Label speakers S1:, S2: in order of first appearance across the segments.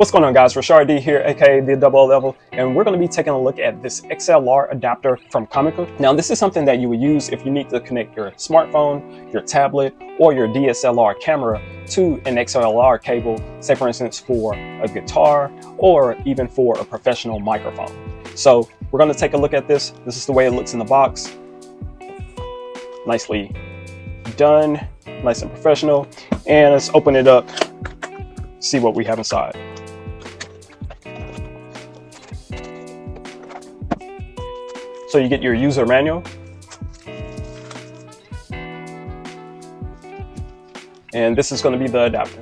S1: What's going on, guys? Rashard D here, aka the Double Level, and we're going to be taking a look at this XLR adapter from Comica. Now, this is something that you would use if you need to connect your smartphone, your tablet, or your DSLR camera to an XLR cable, say for instance for a guitar or even for a professional microphone. So we're going to take a look at this. This is the way it looks in the box. Nicely done, nice and professional. And let's open it up, see what we have inside. So you get your user manual, and this is going to be the adapter.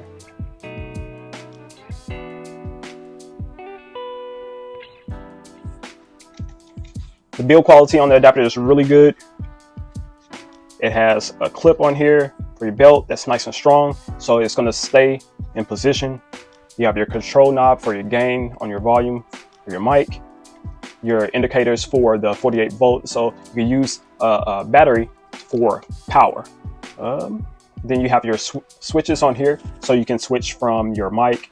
S1: The build quality on the adapter is really good. It has a clip on here for your belt that's nice and strong, so it's going to stay in position. You have your control knob for your gain on your volume, for your mic, your indicators for the 48 volt, so you can use a battery for power. Then you have your switches on here, so you can switch from your mic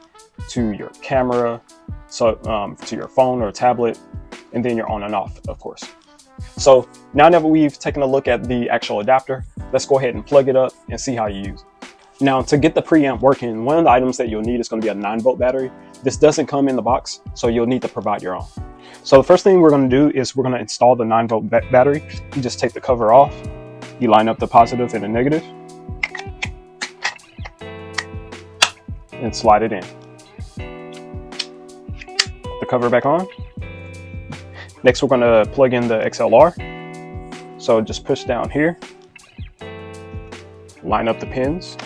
S1: to your camera, so to your phone or tablet, and then you're on and off, of course. So now that we've taken a look at the actual adapter, let's go ahead and plug it up and see how you use it. Now, to get the preamp working, one of the items that you'll need is going to be a 9-volt battery. This doesn't come in the box, so you'll need to provide your own. So the first thing we're going to do is we're going to install the 9-volt battery. You just take the cover off, you line up the positive and the negative, and slide it in. Put the cover back on. Next, we're going to plug in the XLR. So just push down here, line up the pins,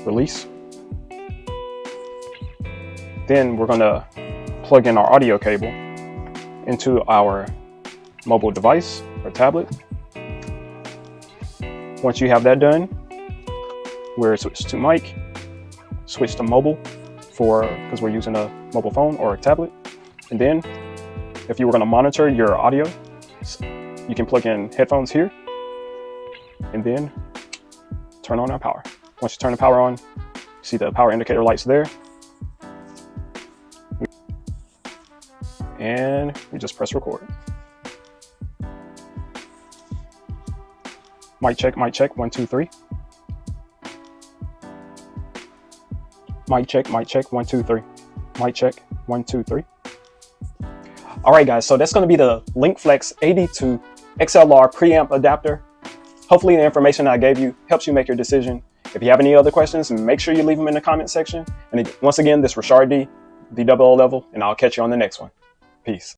S1: release. Then we're going to plug in our audio cable into our mobile device or tablet. Once you have that done, we're switched to mic, switch to mobile because we're using a mobile phone or a tablet. And then if you were going to monitor your audio, you can plug in headphones here and then turn on our power. Once you turn the power on, you see the power indicator lights there. And we just press record. Mic check, 1, 2, 3. Mic check, 1, 2, 3. Mic check, 1, 2, 3. All right, guys, so that's going to be the LINKFLEX AD2 XLR preamp adapter. Hopefully the information I gave you helps you make your decision. If you have any other questions, make sure you leave them in the comment section. And once again, this is Rashard D, the Double Level, and I'll catch you on the next one. Peace.